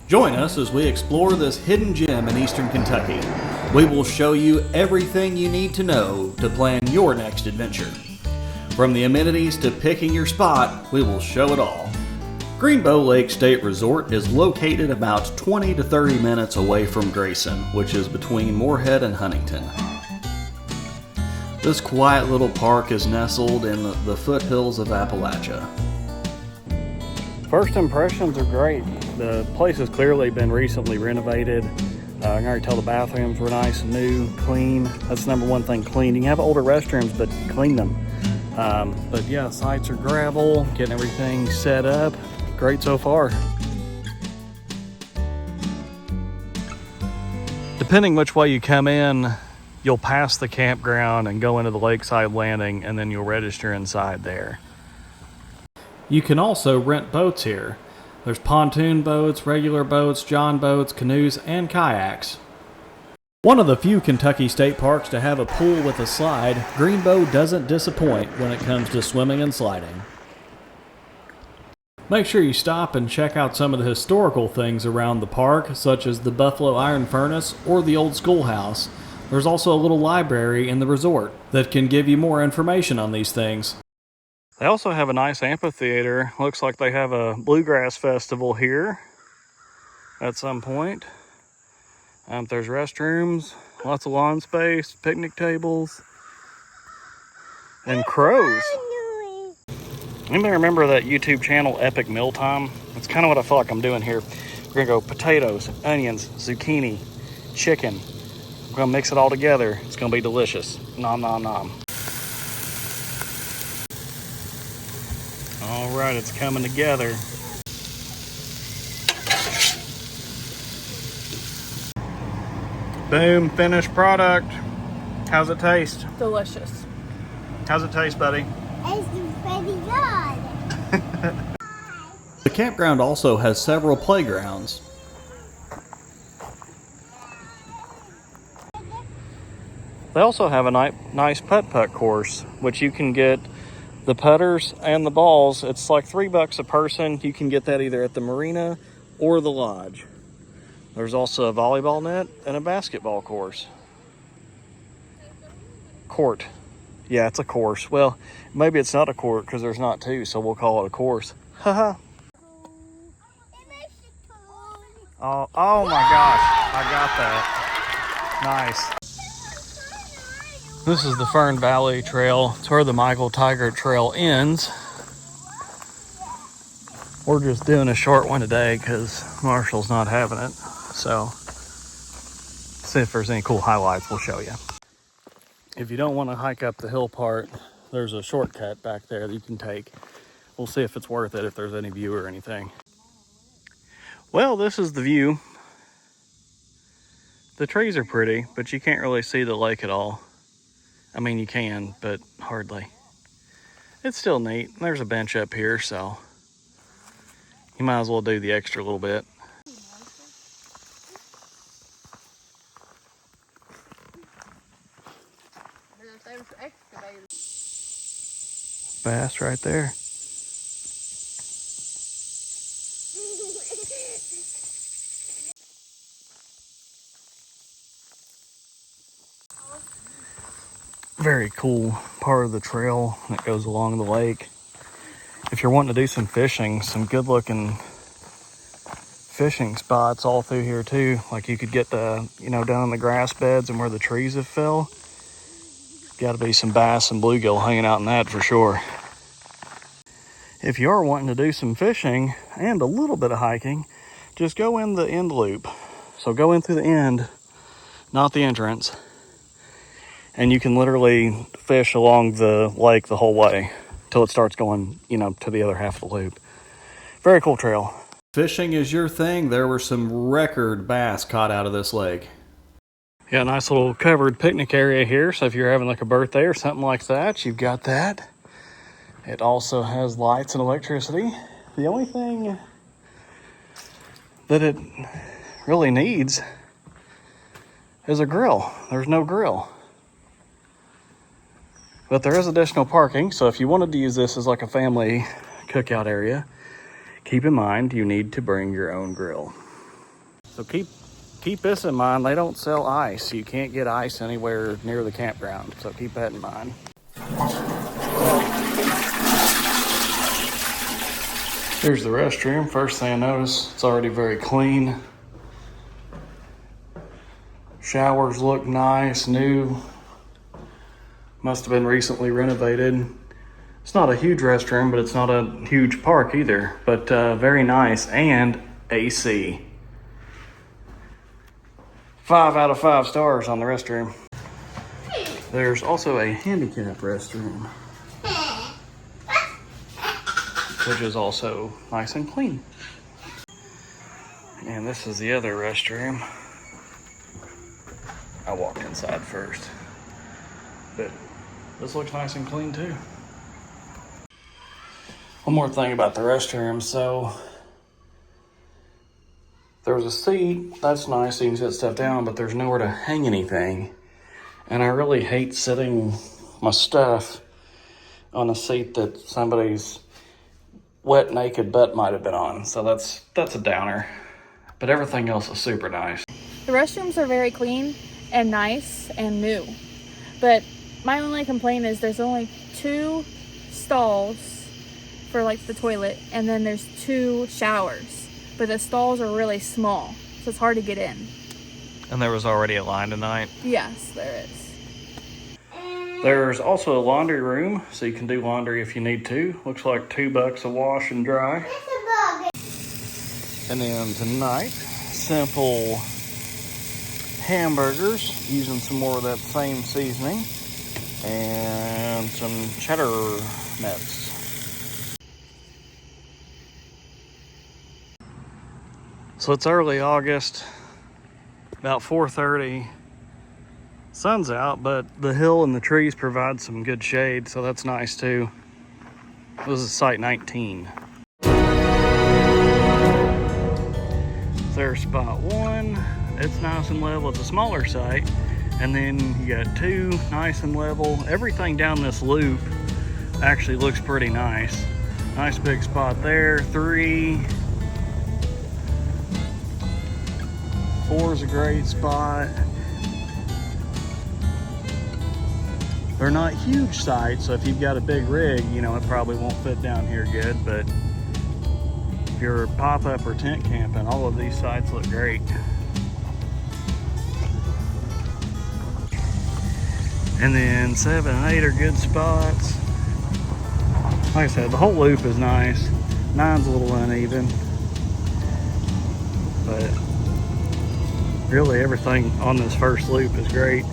Join us as we explore this hidden gem in eastern Kentucky. We will show you everything you need to know to plan your next adventure. From the amenities to picking your spot, we will show it all. GREENBO Lake State Resort is located about 20 to 30 minutes away from Grayson, which is between Moorhead and Huntington. This quiet little park is nestled in the foothills of Appalachia. First impressions are great. The place has clearly been recently renovated. I can already tell the bathrooms were nice and new, clean. That's the number one thing, clean. You can have older restrooms, but clean them. But yeah, sites are gravel, getting everything set up. Great so far. Depending which way you come in, you'll pass the campground and go into the lakeside landing, and then you'll register inside there. You can also rent boats here. There's pontoon boats, regular boats, john boats, canoes, and kayaks. One of the few Kentucky state parks to have a pool with a slide, GREENBO doesn't disappoint when it comes to swimming and sliding. Make sure you stop and check out some of the historical things around the park, such as the Buffalo Iron Furnace or the old schoolhouse. There's also a little library in the resort that can give you more information on these things. They also have a nice amphitheater. Looks like they have a bluegrass festival here at some point. There's restrooms, lots of lawn space, picnic tables, and crows. Anybody remember that YouTube channel, Epic Mealtime? That's kind of what I feel like I'm doing here. We're gonna go potatoes, onions, zucchini, chicken. We're gonna mix it all together. It's gonna be delicious. Nom, nom, nom. All right, it's coming together. Boom, finished product. How's it taste? Delicious. How's it taste, buddy? It's pretty good. The campground also has several playgrounds. They also have a nice putt-putt course, which you can get the putters and the balls. It's like $3 a person. You can get that either at the marina or the lodge. There's also a volleyball net and a basketball course. Court. Yeah, it's a course. Well, maybe it's not a court because there's not two, so we'll call it a course. Haha. Oh my gosh, I got that. Nice. This is the Fern Valley Trail. It's where the Michael Tiger Trail ends. We're just doing a short one today because Marshall's not having it. So, see if there's any cool highlights, we'll show you. If you don't want to hike up the hill part, there's a shortcut back there that you can take. We'll see if it's worth it, if there's any view or anything. Well, this is the view. The trees are pretty, but you can't really see the lake at all. I mean, you can, but hardly. It's still neat. There's a bench up here, so you might as well do the extra little bit. Bass right there. Very cool part of the trail that goes along the lake. If you're wanting to do some fishing, some good looking fishing spots all through here too. Like you could get the, down in the grass beds and where the trees have fell. Got to be some bass and bluegill hanging out in that for sure. If you are wanting to do some fishing and a little bit of hiking, just go in the end loop. So go in through the end, not the entrance. And you can literally fish along the lake the whole way till it starts going, to the other half of the loop. Very cool trail. Fishing is your thing. There were some record bass caught out of this lake. Yeah, nice little covered picnic area here. So if you're having like a birthday or something like that, you've got that. It also has lights and electricity. The only thing that it really needs is a grill. There's no grill. But there is additional parking, so if you wanted to use this as like a family cookout area, keep in mind you need to bring your own grill. So keep this in mind. They don't sell ice. You can't get ice anywhere near the campground. So keep that in mind. Here's the restroom. First thing I notice, it's already very clean. Showers look nice, new. Must have been recently renovated. It's not a huge restroom, but it's not a huge park either. But very nice, and AC. 5 out of 5 stars on the restroom. There's also a handicap restroom, which is also nice and clean. And this is the other restroom. I walked inside first, but this looks nice and clean too. One more thing about the restroom. So there's a seat, that's nice, so you can set stuff down, but there's nowhere to hang anything. And I really hate sitting my stuff on a seat that somebody's wet, naked butt might have been on. So that's a downer. But everything else is super nice. The restrooms are very clean and nice and new. But my only complaint is there's only 2 stalls for like the toilet, and then there's 2 showers. But the stalls are really small, so it's hard to get in. And there was already a line tonight? Yes, there is. There's also a laundry room, so you can do laundry if you need to. Looks like $2 a wash and dry. And then tonight, simple hamburgers using some more of that same seasoning and some cheddar nuts. So it's early August, about 4:30. Sun's out, but the hill and the trees provide some good shade, so that's nice too. This is site 19. There's spot 1. It's nice and level. It's a smaller site. And then you got 2 nice and level. Everything down this loop actually looks pretty nice. Nice big spot there. 3. 4 is a great spot. They're not huge sites, so if you've got a big rig, you know, it probably won't fit down here good, but if you're pop-up or tent camping, all of these sites look great. And then 7 and 8 are good spots. Like I said, the whole loop is nice. 9's a little uneven, but really everything on this first loop is great.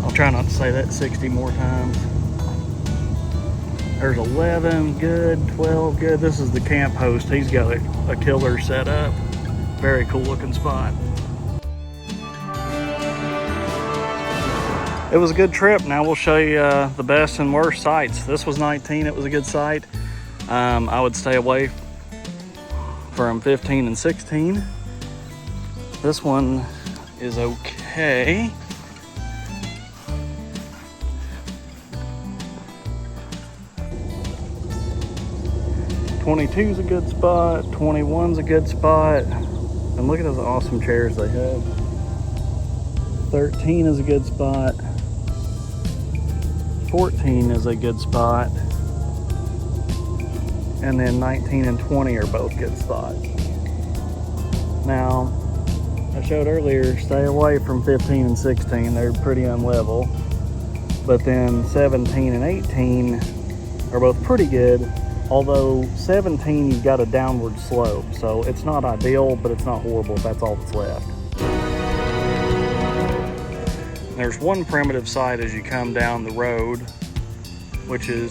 I'll try not to say that 60 more times. There's 11, good, 12, good. This is the camp host. He's got a killer set up. Very cool looking spot. It was a good trip. Now we'll show you the best and worst sites. This was 19, it was a good site. I would stay away from 15 and 16. This one is okay. '22's a good spot, 21's a good spot, and look at those awesome chairs they have. 13 is a good spot, 14 is a good spot, and then 19 and 20 are both good spots. Now, I showed earlier, stay away from 15 and 16, they're pretty unlevel, but then 17 and 18 are both pretty good. Although 17, you've got a downward slope, so it's not ideal, but it's not horrible if that's all that's left. There's one primitive site as you come down the road, which is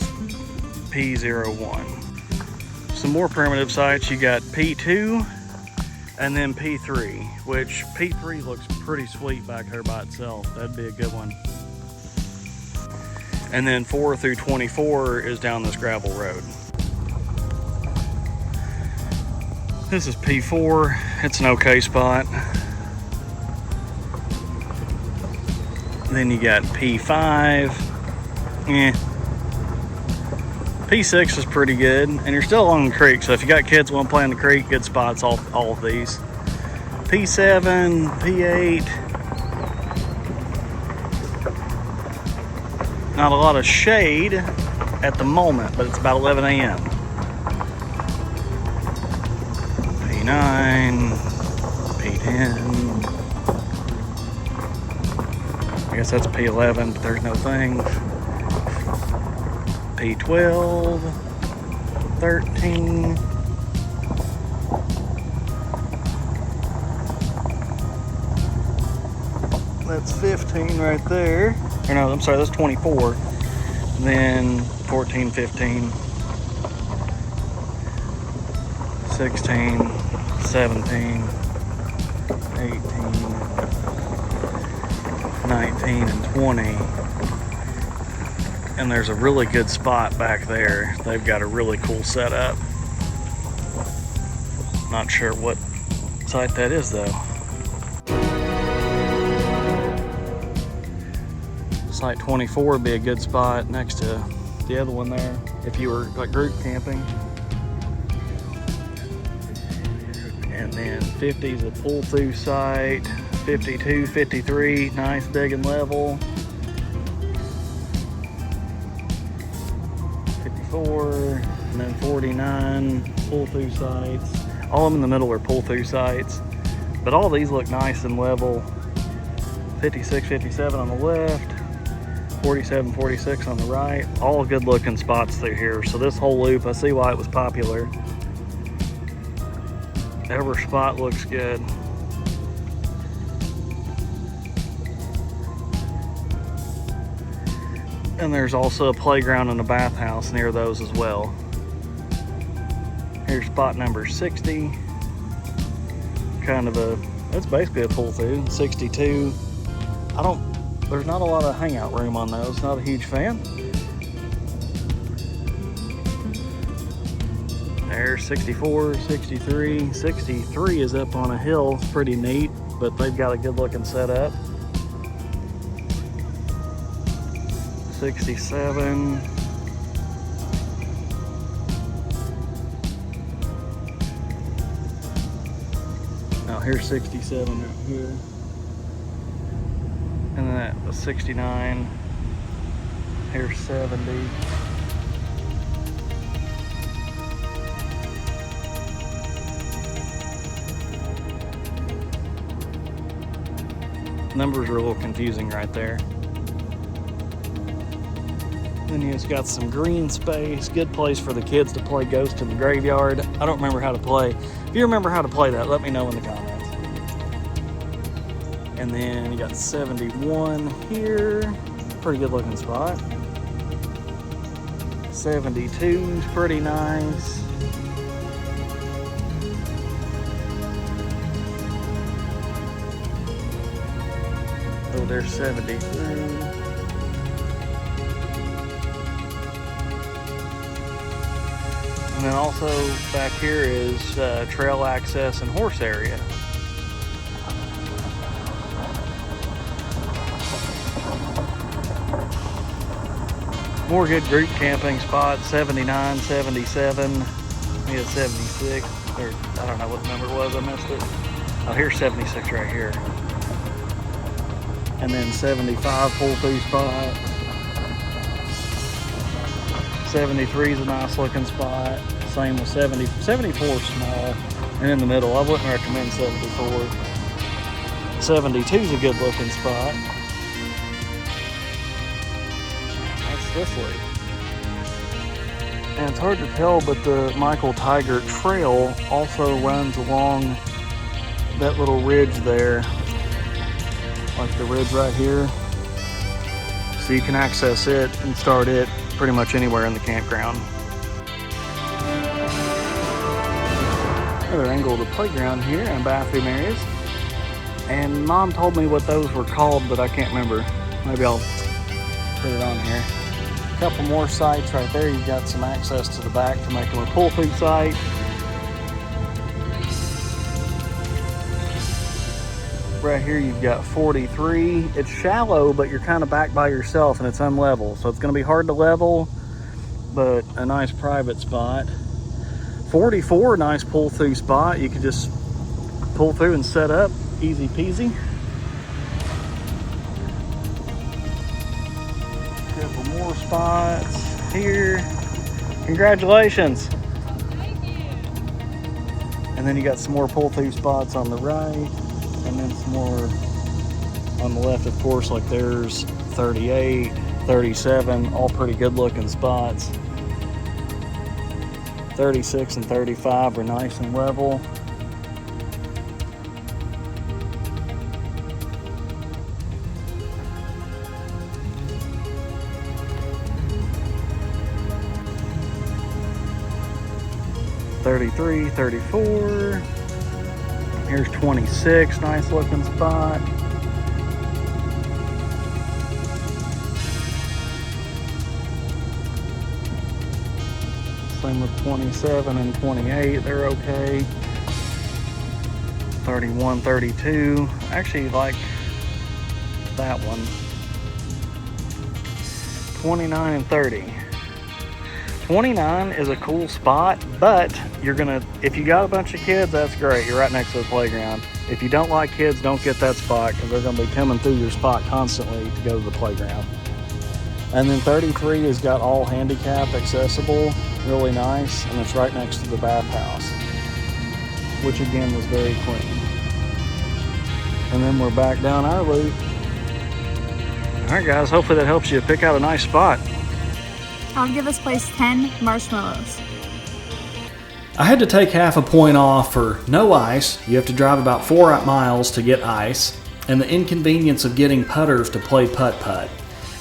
P01. Some more primitive sites, you got P2 and then P3, which P3 looks pretty sweet back there by itself. That'd be a good one. And then 4 through 24 is down this gravel road. This is P4, it's an okay spot. Then you got P5, P6 is pretty good, and you're still along the creek, so if you got kids who want to play in the creek, good spots, all of these. P7, P8. Not a lot of shade at the moment, but it's about 11 a.m. P9, P10. I guess that's P11, but there's no thing. P12, 13. That's 15 right there. Or no, I'm sorry, that's 24. And then 14, 15, 16, 17, 18, 19, and 20. And there's a really good spot back there. They've got a really cool setup. Not sure what site that is though. Site 24 would be a good spot next to the other one there if you were like group camping. And then 50 is a pull through site. 52, 53, nice big and level. 54, and then 49 pull through sites. All of them in the middle are pull through sites, but all these look nice and level. 56, 57 on the left. 47, 46 on the right. All good looking spots through here. So this whole loop, I see why it was popular. Every spot looks good. And there's also a playground and a bathhouse near those as well. Here's spot number 60. Kind of that's basically a pull through. 62. There's not a lot of hangout room on those. Not a huge fan. There's 64, 63. 63 is up on a hill. It's pretty neat, but they've got a good looking setup. 67. Now here's 67 right here. And then that was 69. Here's 70. Numbers are a little confusing right there. Then it's got some green space, good place for the kids to play Ghost in the Graveyard. I don't remember how to play. If you remember how to play that, let me know in the comments. And then you got 71 here, pretty good looking spot. 72 is pretty nice. Oh, there's 73. And then also back here is trail access and horse area. More good group camping spots, 79, 77, we had 76, or I don't know what number it was, I missed it. Oh, here's 76 right here. And then 75 pull through spot. 73 is a nice looking spot. Same with 70. 74 is small. And in the middle, I wouldn't recommend 74. 72 is a good looking spot. That's this lake. And it's hard to tell, but the Michael Tiger Trail also runs along that little ridge there. Like the ridge right here. So you can access it and start it pretty much anywhere in the campground. Another angle of the playground here and bathroom areas. And Mom told me what those were called, but I can't remember. Maybe I'll put it on here. A couple more sites right there. You've got some access to the back to make them a pull-through site. Right here you've got 43. It's shallow, but you're kind of back by yourself and it's unlevel. So it's going to be hard to level, but a nice private spot. 44, nice pull-through spot. You could just pull through and set up, easy peasy. Couple more spots here. Congratulations. Thank you. And then you got some more pull through spots on the right, and then some more on the left, of course. Like there's 38, 37, all pretty good looking spots. 36 and 35 are nice and level. $33, $34. Here's 26, nice looking spot. Same with 27 and 28, they're okay. 31, 32. I actually like that one. 29 and 30. 29 is a cool spot, but you're gonna, if you got a bunch of kids, that's great. You're right next to the playground. If you don't like kids, don't get that spot because they're gonna be coming through your spot constantly to go to the playground. And then 33 has got all handicap accessible, really nice, and it's right next to the bathhouse, which again was very clean. And then we're back down our loop. All right, guys, hopefully that helps you pick out a nice spot. I'll give this place 10 marshmallows. I had to take half a point off for no ice. You have to drive about 4 miles to get ice, and the inconvenience of getting putters to play putt-putt.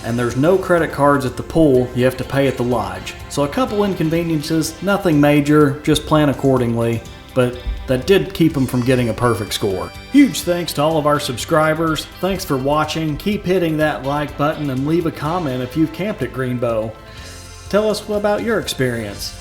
And there's no credit cards at the pool, you have to pay at the lodge. So a couple inconveniences, nothing major, just plan accordingly, but that did keep them from getting a perfect score. Huge thanks to all of our subscribers. Thanks for watching. Keep hitting that like button and leave a comment if you've camped at Greenbo. Tell us about your experience.